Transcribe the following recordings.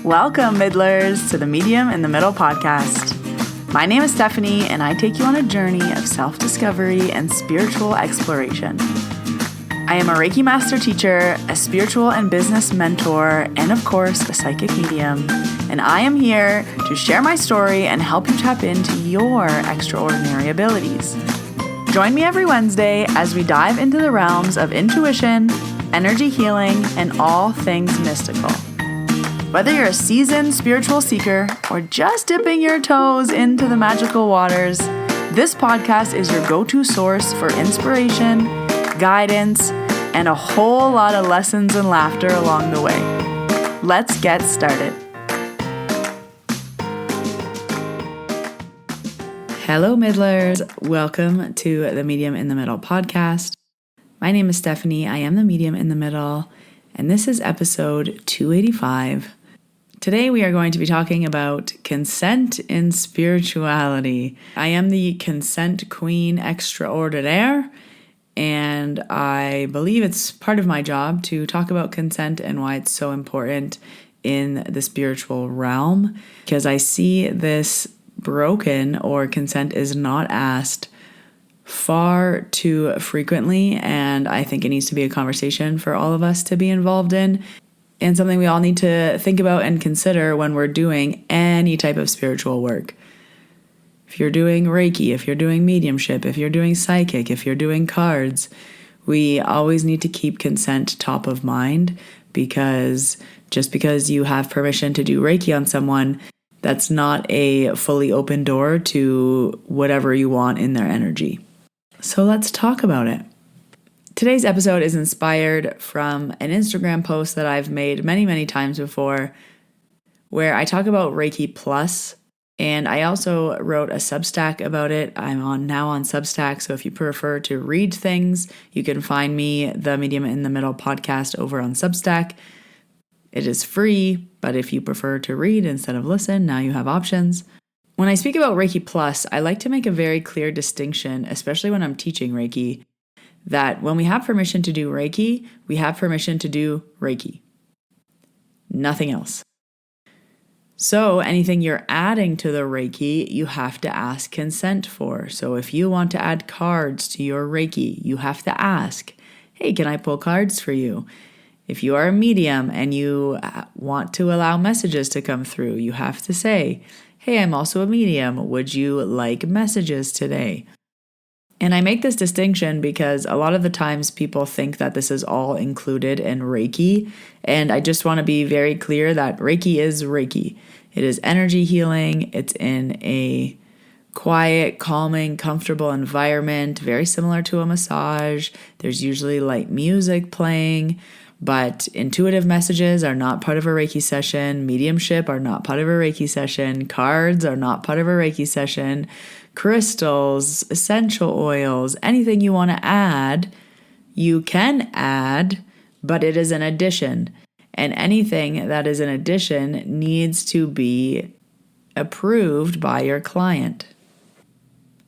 Welcome, Middlers, to the Medium in the Middle podcast. My name is Stephanie, and I take you on a journey of self-discovery and spiritual exploration. I am a Reiki master teacher, a spiritual and business mentor, and of course, a psychic medium. And I am here to share my story and help you tap into your extraordinary abilities. Join me every Wednesday as we dive into the realms of intuition, energy healing, and all things mystical. Whether you're a seasoned spiritual seeker or just dipping your toes into the magical waters, this podcast is your go-to source for inspiration, guidance, and a whole lot of lessons and laughter along the way. Let's get started. Hello, Middlers. Welcome to the Medium in the Middle podcast. My name is Stephanie. I am the Medium in the Middle, and this is episode 285. Today we are going to be talking about consent in spirituality. I am the consent queen extraordinaire, and I believe it's part of my job to talk about consent and why it's so important in the spiritual realm, because I see this broken or consent is not asked far too frequently, and I think it needs to be a conversation for all of us to be involved in, and something we all need to think about and consider when we're doing any type of spiritual work. If you're doing Reiki, if you're doing mediumship, if you're doing psychic, if you're doing cards, we always need to keep consent top of mind, because just because you have permission to do Reiki on someone, that's not a fully open door to whatever you want in their energy. So let's talk about it. Today's episode is inspired from an Instagram post that I've made many, many times before, where I talk about Reiki Plus, and I also wrote a Substack about it. I'm now on Substack, so if you prefer to read things, you can find me, the Medium in the Middle podcast, over on Substack. It is free, but if you prefer to read instead of listen, now you have options. When I speak about Reiki Plus, I like to make a very clear distinction, especially when I'm teaching Reiki, that when we have permission to do Reiki, we have permission to do Reiki. Nothing else. So anything you're adding to the Reiki, you have to ask consent for. So if you want to add cards to your Reiki, you have to ask, hey, can I pull cards for you? If you are a medium and you want to allow messages to come through, you have to say, hey, I'm also a medium. Would you like messages today? And I make this distinction because a lot of the times people think that this is all included in Reiki. And I just want to be very clear that Reiki is Reiki. It is energy healing. It's in a quiet, calming, comfortable environment, very similar to a massage. There's usually light music playing. But intuitive messages are not part of a Reiki session. Mediumship are not part of a Reiki session. Cards are not part of a Reiki session. Crystals, essential oils, anything you want to add, you can add, but it is an addition. And anything that is an addition needs to be approved by your client.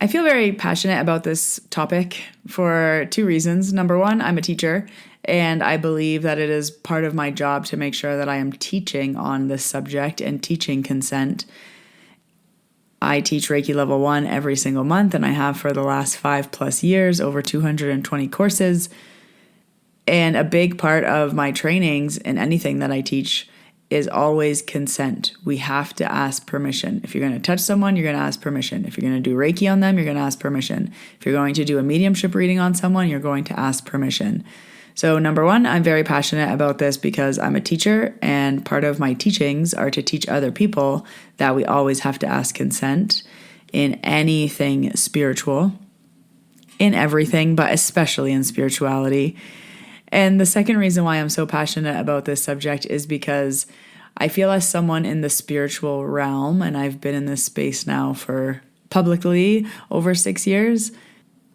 I feel very passionate about this topic for two reasons. Number one, I'm a teacher, and I believe that it is part of my job to make sure that I am teaching on this subject and teaching consent. I teach Reiki Level 1 every single month, and I have for the last 5+ years, over 220 courses. And a big part of my trainings and anything that I teach is always consent. We have to ask permission. If you're going to touch someone, you're going to ask permission. If you're going to do Reiki on them, you're going to ask permission. If you're going to do a mediumship reading on someone, you're going to ask permission. So number one, I'm very passionate about this because I'm a teacher, and part of my teachings are to teach other people that we always have to ask consent in anything spiritual, in everything, but especially in spirituality. And the second reason why I'm so passionate about this subject is because I feel as someone in the spiritual realm, and I've been in this space now for publicly over 6 years,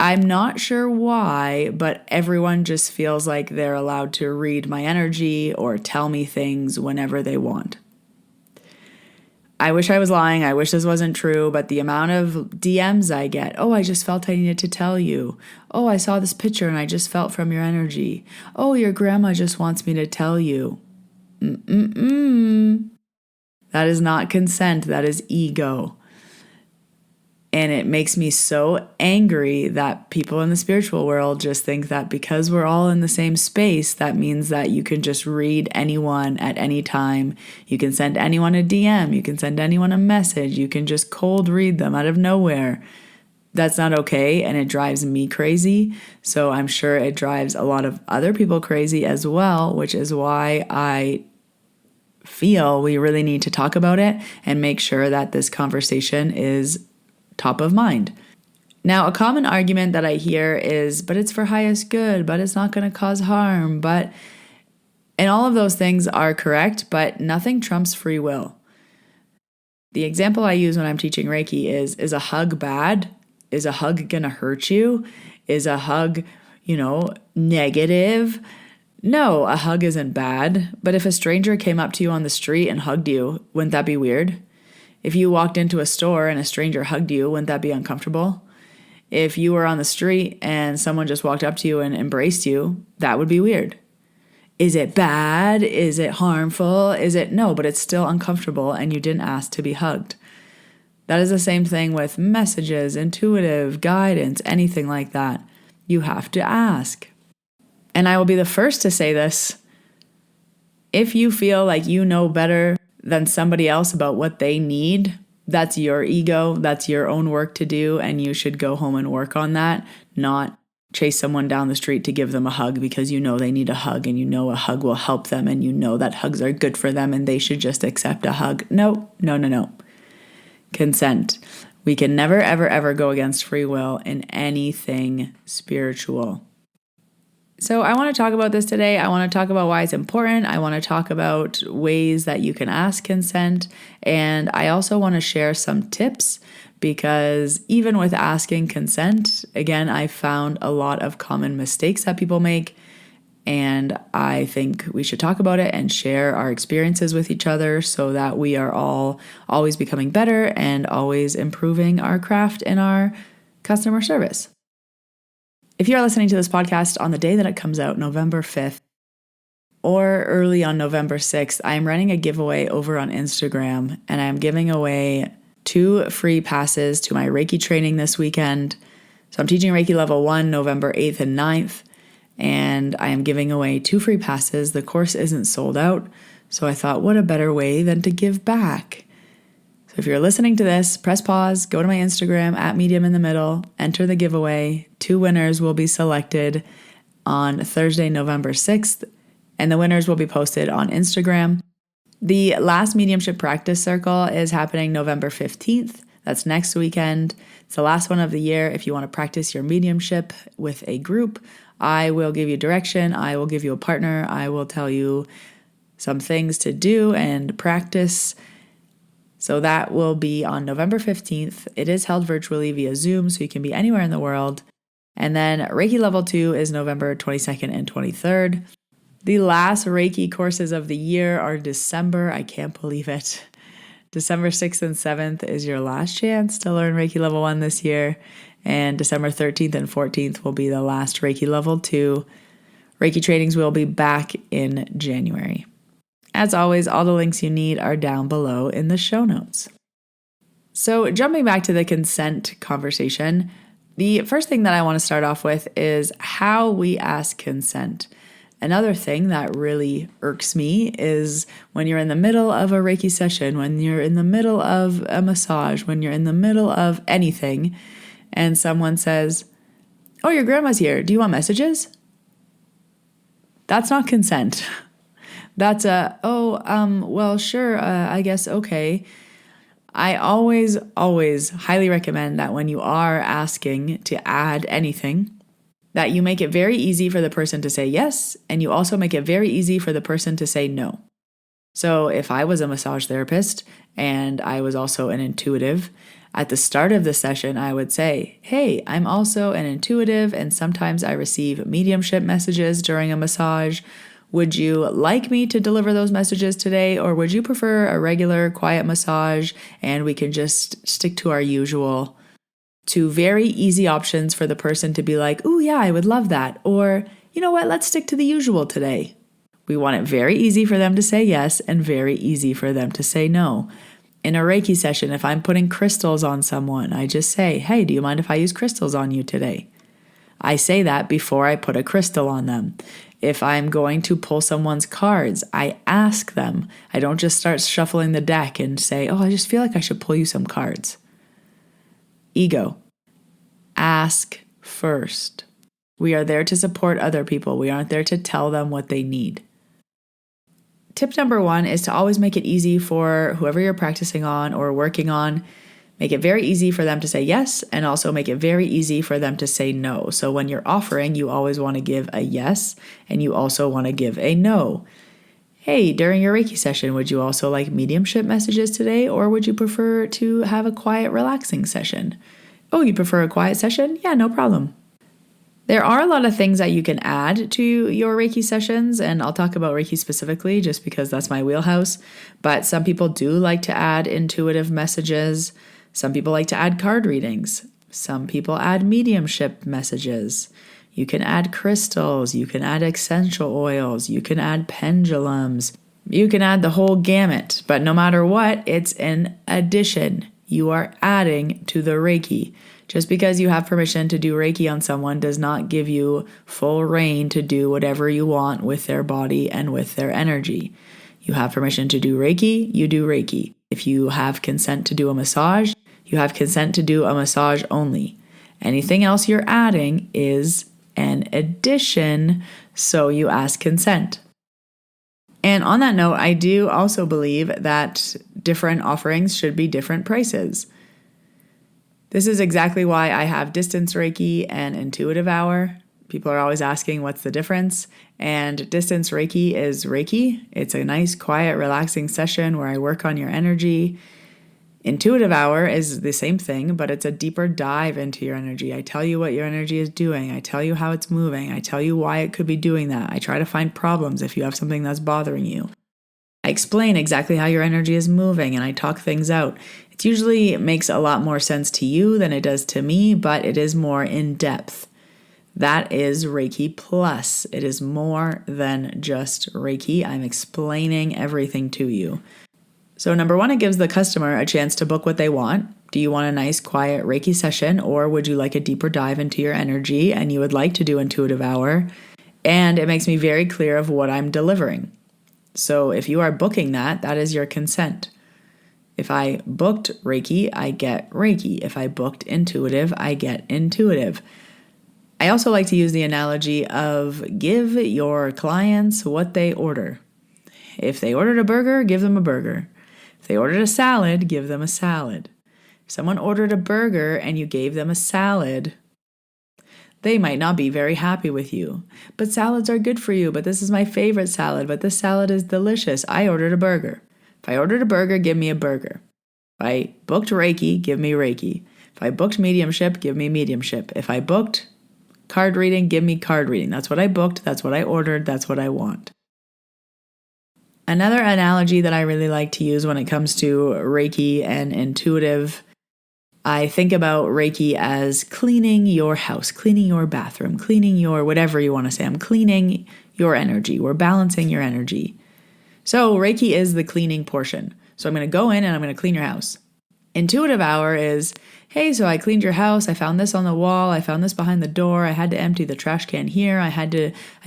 I'm not sure why, but everyone just feels like they're allowed to read my energy or tell me things whenever they want. I wish I was lying. I wish this wasn't true, but the amount of DMs I get, oh, I just felt I needed to tell you. Oh, I saw this picture and I just felt from your energy. Oh, your grandma just wants me to tell you. That is not consent. That is ego. And it makes me so angry that people in the spiritual world just think that because we're all in the same space, that means that you can just read anyone at any time. You can send anyone a DM. You can send anyone a message. You can just cold read them out of nowhere. That's not okay, and it drives me crazy. So I'm sure it drives a lot of other people crazy as well, which is why I feel we really need to talk about it and make sure that this conversation is top of mind. Now, a common argument that I hear is, but it's for highest good, but it's not going to cause harm, and all of those things are correct, but nothing trumps free will. The example I use when I'm teaching Reiki is a hug bad? Is a hug going to hurt you? Is a hug, negative? No, a hug isn't bad, but if a stranger came up to you on the street and hugged you, wouldn't that be weird? If you walked into a store and a stranger hugged you, wouldn't that be uncomfortable? If you were on the street and someone just walked up to you and embraced you, that would be weird. Is it bad? Is it harmful? No, but it's still uncomfortable and you didn't ask to be hugged. That is the same thing with messages, intuitive, guidance, anything like that. You have to ask. And I will be the first to say this. If you feel like you know better than somebody else about what they need, that's your ego, that's your own work to do, and you should go home and work on that, not chase someone down the street to give them a hug because you know they need a hug and you know a hug will help them and you know that hugs are good for them and they should just accept a hug. No. Consent. We can never, ever, ever go against free will in anything spiritual. So I want to talk about this today. I want to talk about why it's important. I want to talk about ways that you can ask consent. And I also want to share some tips because even with asking consent, again, I found a lot of common mistakes that people make. And I think we should talk about it and share our experiences with each other so that we are all always becoming better and always improving our craft and our customer service. If you're listening to this podcast on the day that it comes out, November 5th, or early on November 6th, I'm running a giveaway over on Instagram, and I'm giving away 2 free passes to my Reiki training this weekend. So I'm teaching Reiki Level 1, November 8th and 9th, and I am giving away 2 free passes. The course isn't sold out, so I thought, what a better way than to give back? So if you're listening to this, press pause, go to my Instagram at Medium in the Middle, enter the giveaway. 2 winners will be selected on Thursday, November 6th, and the winners will be posted on Instagram. The last mediumship practice circle is happening November 15th. That's next weekend. It's the last one of the year. If you want to practice your mediumship with a group, I will give you direction. I will give you a partner. I will tell you some things to do and practice. So that will be on November 15th. It is held virtually via Zoom, so you can be anywhere in the world. And then Reiki Level 2 is November 22nd and 23rd. The last Reiki courses of the year are December. I can't believe it. December 6th and 7th is your last chance to learn Reiki Level 1 this year. And December 13th and 14th will be the last Reiki Level 2. Reiki trainings will be back in January. As always, all the links you need are down below in the show notes. So jumping back to the consent conversation, the first thing that I want to start off with is how we ask consent. Another thing that really irks me is when you're in the middle of a Reiki session, when you're in the middle of a massage, when you're in the middle of anything, and someone says, "Oh, your grandma's here. Do you want messages?" That's not consent. That's well, sure, I guess, okay. I always highly recommend that when you are asking to add anything, that you make it very easy for the person to say yes, and you also make it very easy for the person to say no. So if I was a massage therapist and I was also an intuitive, at the start of the session, I would say, "Hey, I'm also an intuitive, and sometimes I receive mediumship messages during a massage. Would you like me to deliver those messages today, or would you prefer a regular quiet massage and we can just stick to our usual?" 2 very easy options for the person to be like, "Ooh, yeah, I would love that." Or, "You know what, let's stick to the usual today." We want it very easy for them to say yes and very easy for them to say no. In a Reiki session, if I'm putting crystals on someone, I just say, hey, do you mind if I use crystals on you today? I say that before I put a crystal on them. If I'm going to pull someone's cards, I ask them. I don't just start shuffling the deck and say, oh, I just feel like I should pull you some cards. Ego. Ask first. We are there to support other people. We aren't there to tell them what they need. Tip number 1 is to always make it easy for whoever you're practicing on or working on. Make it very easy for them to say yes, and also make it very easy for them to say no. So when you're offering, you always want to give a yes, and you also want to give a no. Hey, during your Reiki session, would you also like mediumship messages today, or would you prefer to have a quiet, relaxing session? Oh, you prefer a quiet session? Yeah, no problem. There are a lot of things that you can add to your Reiki sessions, and I'll talk about Reiki specifically just because that's my wheelhouse. But some people do like to add intuitive messages. Some people like to add card readings. Some people add mediumship messages. You can add crystals. You can add essential oils. You can add pendulums. You can add the whole gamut. But no matter what, it's an addition. You are adding to the Reiki. Just because you have permission to do Reiki on someone does not give you full reign to do whatever you want with their body and with their energy. You have permission to do Reiki, you do Reiki. If you have consent to do a massage, you have consent to do a massage only. Anything else you're adding is an addition, so you ask consent. And on that note, I do also believe that different offerings should be different prices. This is exactly why I have distance Reiki and intuitive hour. People are always asking what's the difference. And distance Reiki is Reiki. It's a nice, quiet, relaxing session where I work on your energy. Intuitive hour is the same thing, but it's a deeper dive into your energy. I tell you what your energy is doing. I tell you how it's moving. I tell you why it could be doing that. I try to find problems if you have something that's bothering you. I explain exactly how your energy is moving and I talk things out. It usually makes a lot more sense to you than it does to me, but it is more in depth. That is Reiki Plus. It is more than just Reiki. I'm explaining everything to you. So number 1, it gives the customer a chance to book what they want. Do you want a nice, quiet Reiki session, or would you like a deeper dive into your energy and you would like to do intuitive hour? And it makes me very clear of what I'm delivering. So if you are booking that, that is your consent. If I booked Reiki, I get Reiki. If I booked intuitive, I get intuitive. I also like to use the analogy of give your clients what they order. If they ordered a burger, give them a burger. If they ordered a salad, give them a salad. If someone ordered a burger and you gave them a salad, they might not be very happy with you. But salads are good for you, but this is my favorite salad, but this salad is delicious. I ordered a burger. If I ordered a burger, give me a burger. If I booked Reiki, give me Reiki. If I booked mediumship, give me mediumship. If I booked card reading, give me card reading. That's what I booked. That's what I ordered. That's what I want. Another analogy that I really like to use when it comes to Reiki and intuitive, I think about Reiki as cleaning your house, cleaning your bathroom, cleaning your whatever you want to say. I'm cleaning your energy. We're balancing your energy. So Reiki is the cleaning portion. So I'm going to go in and I'm going to clean your house. Intuitive hour is, hey, so I cleaned your house. I found this on the wall. I found this behind the door. I had to empty the trash can here. I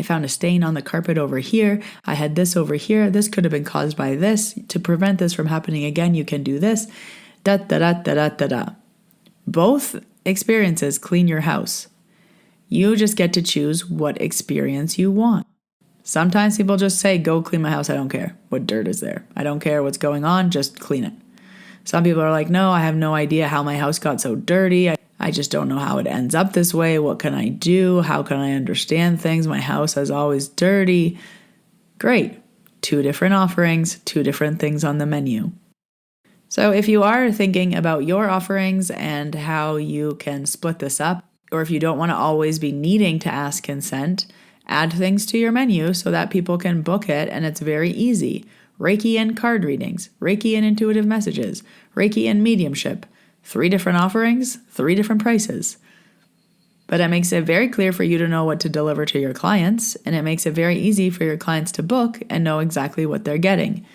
found a stain on the carpet over here. I had this over here. This could have been caused by this. To prevent this from happening again, you can do this. Da da da da da da da. Both experiences clean your house. You just get to choose what experience you want. Sometimes people just say, go clean my house. I don't care what dirt is there. I don't care what's going on. Just clean it. Some people are like, no, I have no idea how my house got so dirty. I just don't know how it ends up this way. What can I do? How can I understand things? My house is always dirty. Great. 2 different offerings, 2 different things on the menu. So if you are thinking about your offerings and how you can split this up, or if you don't want to always be needing to ask consent, add things to your menu so that people can book it and it's very easy. Reiki and card readings, Reiki and intuitive messages, Reiki and mediumship. 3 different offerings, 3 different prices. But it makes it very clear for you to know what to deliver to your clients, and it makes it very easy for your clients to book and know exactly what they're getting.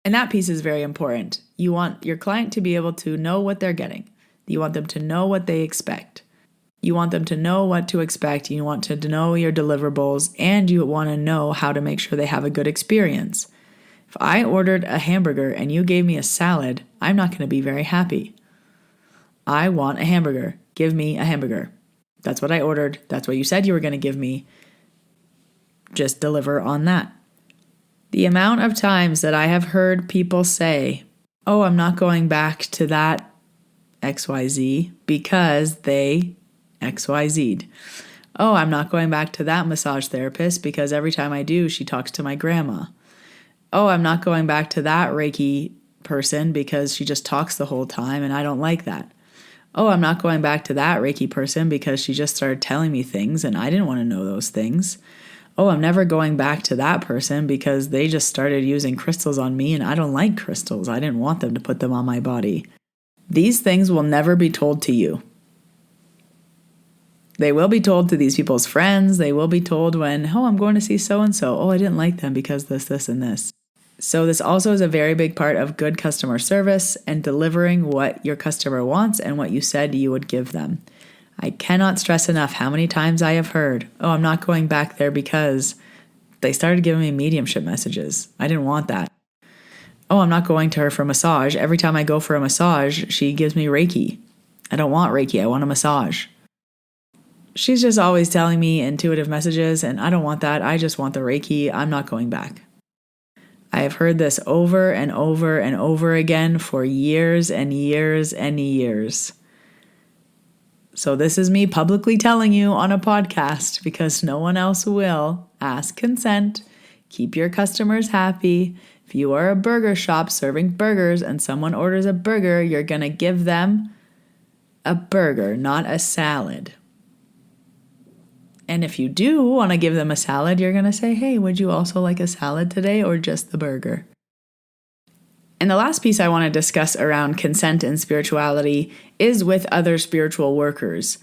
And that piece is very important. You want your client to be able to know what they're getting. You want them to know what they expect. You want them to know what to expect. You want to know your deliverables, and you want to know how to make sure they have a good experience. If I ordered a hamburger and you gave me a salad, I'm not going to be very happy. I want a hamburger. Give me a hamburger. That's what I ordered. That's what you said you were going to give me. Just deliver on that. The amount of times that I have heard people say, oh, I'm not going back to that XYZ because they XYZ'd. Oh, I'm not going back to that massage therapist because every time I do, she talks to my grandma. Oh, I'm not going back to that Reiki person because she just talks the whole time and I don't like that. Oh, I'm not going back to that Reiki person because she just started telling me things and I didn't want to know those things. Oh, I'm never going back to that person because they just started using crystals on me and I don't like crystals. I didn't want them to put them on my body. These things will never be told to you. They will be told to these people's friends. They will be told when, oh, I'm going to see so-and-so. Oh, I didn't like them because this, and this. So this also is a very big part of good customer service and delivering what your customer wants and what you said you would give them. I cannot stress enough how many times I have heard, oh, I'm not going back there because they started giving me mediumship messages. I didn't want that. Oh, I'm not going to her for a massage. Every time I go for a massage, she gives me Reiki. I don't want Reiki. I want a massage. She's just always telling me intuitive messages, and I don't want that. I just want the Reiki. I'm not going back. I have heard this over and over and over again for years and years and years. So this is me publicly telling you on a podcast because no one else will. Ask consent. Keep your customers happy. If you are a burger shop serving burgers and someone orders a burger, you're going to give them a burger, not a salad. And if you do want to give them a salad, you're going to say, hey, would you also like a salad today or just the burger? And the last piece I want to discuss around consent and spirituality is with other spiritual workers.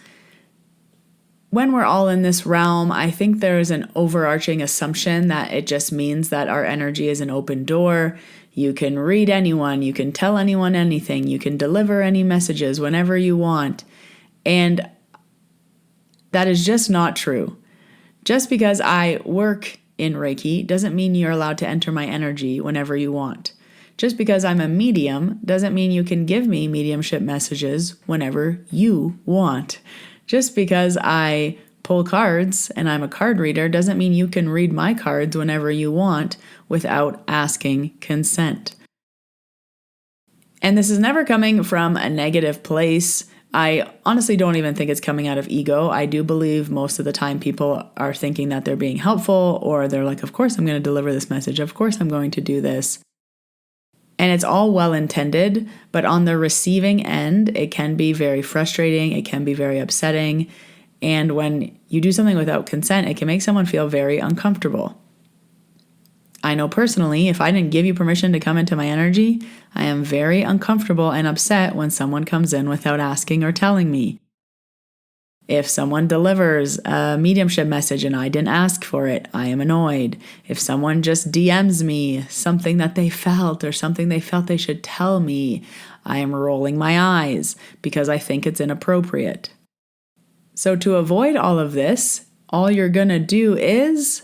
When we're all in this realm, I think there is an overarching assumption that it just means that our energy is an open door. You can read anyone, you can tell anyone anything, you can deliver any messages whenever you want. And that is just not true. Just because I work in Reiki doesn't mean you're allowed to enter my energy whenever you want. Just because I'm a medium doesn't mean you can give me mediumship messages whenever you want. Just because I pull cards and I'm a card reader doesn't mean you can read my cards whenever you want without asking consent. And this is never coming from a negative place. I honestly don't even think it's coming out of ego. I do believe most of the time people are thinking that they're being helpful, or they're like, of course I'm going to deliver this message. Of course I'm going to do this. And it's all well intended, but on the receiving end, it can be very frustrating. It can be very upsetting. And when you do something without consent, it can make someone feel very uncomfortable. I know personally, if I didn't give you permission to come into my energy, I am very uncomfortable and upset when someone comes in without asking or telling me. If someone delivers a mediumship message and I didn't ask for it, I am annoyed. If someone just DMs me something that they felt or something they felt they should tell me, I am rolling my eyes because I think it's inappropriate. So to avoid all of this, all you're going to do is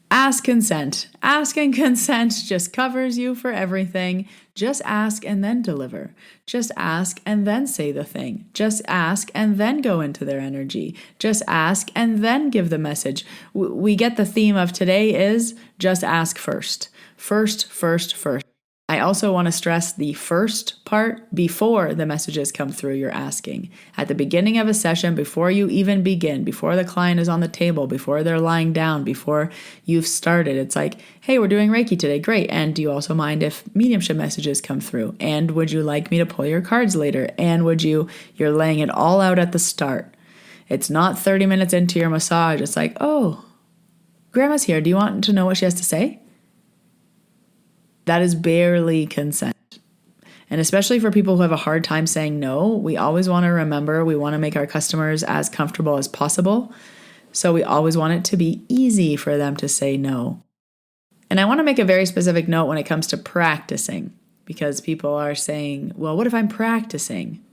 ask consent. Asking consent just covers you for everything. Just ask and then deliver. Just ask and then say the thing. Just ask and then go into their energy. Just ask and then give the message. We get the theme of today is just ask first. First. I also want to stress the first part before the messages come through you're asking. At the beginning of a session, before you even begin, before the client is on the table, before they're lying down, before you've started, it's like, hey, we're doing Reiki today. Great. And do you also mind if mediumship messages come through? And would you like me to pull your cards later? And you're laying it all out at the start. It's not 30 minutes into your massage. It's like, oh, grandma's here. Do you want to know what she has to say? That is barely consent. And especially for people who have a hard time saying no, we always want to remember we want to make our customers as comfortable as possible. So we always want it to be easy for them to say no. And I want to make a very specific note when it comes to practicing, because people are saying, well, what if I'm practicing?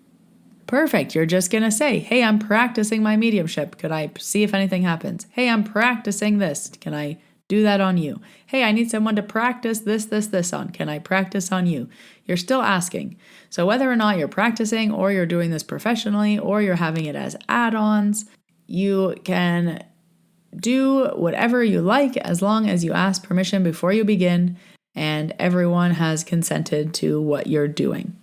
Perfect. You're just going to say, hey, I'm practicing my mediumship. Could I see if anything happens? Hey, I'm practicing this. Can I do that on you? Hey, I need someone to practice this on. Can I practice on you? You're still asking. So whether or not you're practicing or you're doing this professionally or you're having it as add-ons, you can do whatever you like as long as you ask permission before you begin and everyone has consented to what you're doing.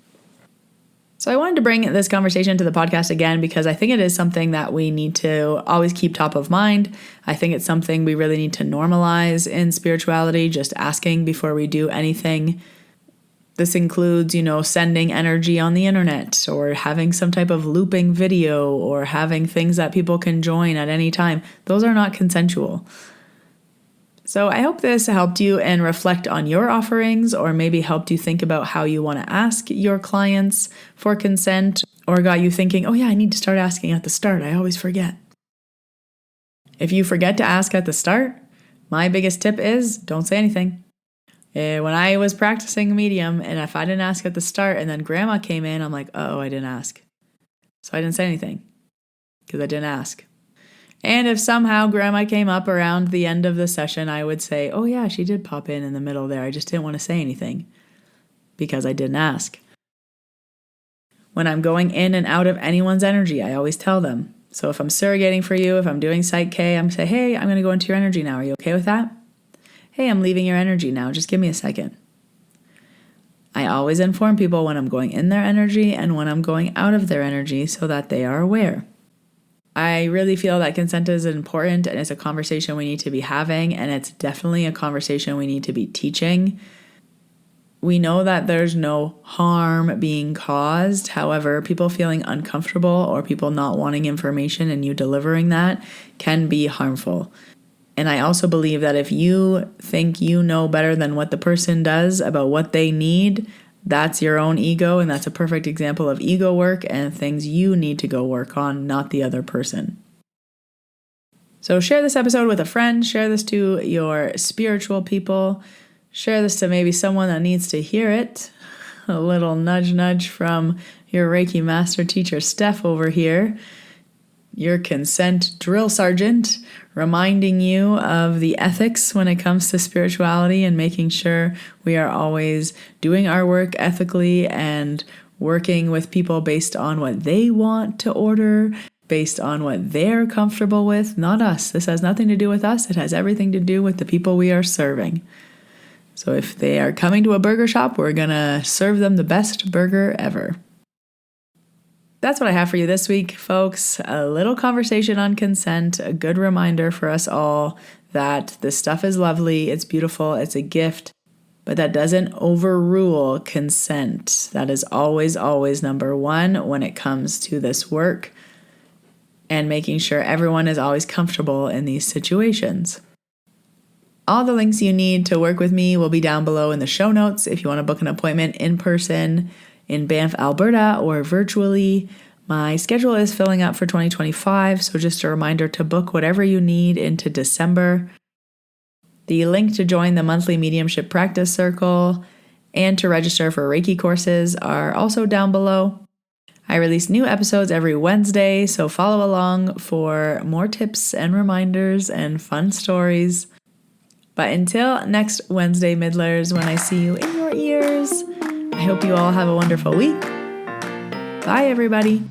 So I wanted to bring this conversation to the podcast again because I think it is something that we need to always keep top of mind. I think it's something we really need to normalize in spirituality, just asking before we do anything. This includes, sending energy on the internet or having some type of looping video or having things that people can join at any time. Those are not consensual. So I hope this helped you and reflect on your offerings, or maybe helped you think about how you want to ask your clients for consent, or got you thinking, oh yeah, I need to start asking at the start. I always forget. If you forget to ask at the start, my biggest tip is don't say anything. When I was practicing medium, and if I didn't ask at the start and then grandma came in, I'm like, oh, I didn't ask. So I didn't say anything because I didn't ask. And if somehow grandma came up around the end of the session, I would say, oh yeah, she did pop in the middle there. I just didn't want to say anything because I didn't ask. When I'm going in and out of anyone's energy, I always tell them. So if I'm surrogating for you, if I'm doing Psych K, I'm say, hey, I'm going to go into your energy now. Are you okay with that? Hey, I'm leaving your energy now. Just give me a second. I always inform people when I'm going in their energy and when I'm going out of their energy so that they are aware. I really feel that consent is important and it's a conversation we need to be having, and it's definitely a conversation we need to be teaching. We know that there's no harm being caused. However, people feeling uncomfortable or people not wanting information and you delivering that can be harmful. And I also believe that if you think you know better than what the person does about what they need, that's your own ego, and that's a perfect example of ego work and things you need to go work on, not the other person. So share this episode with a friend, share this to your spiritual people, share this to maybe someone that needs to hear it. A little nudge from your Reiki master teacher, Steph, over here. Your consent drill sergeant, reminding you of the ethics when it comes to spirituality and making sure we are always doing our work ethically and working with people based on what they want to order, based on what they're comfortable with, not us. This has nothing to do with us. It has everything to do with the people we are serving. So if they are coming to a burger shop, we're going to serve them the best burger ever. That's what I have for you this week, folks. A little conversation on consent, a good reminder for us all that this stuff is lovely, it's beautiful, it's a gift, but that doesn't overrule consent. That is always, always number one when it comes to this work and making sure everyone is always comfortable in these situations. All the links you need to work with me will be down below in the show notes if you want to book an appointment in person in Banff, Alberta, or virtually. My schedule is filling up for 2025, so just a reminder to book whatever you need into December. The link to join the monthly mediumship practice circle and to register for Reiki courses are also down below. I release new episodes every Wednesday, so follow along for more tips and reminders and fun stories. But until next Wednesday, Middlers, when I see you in your ears, I hope you all have a wonderful week. Bye, everybody.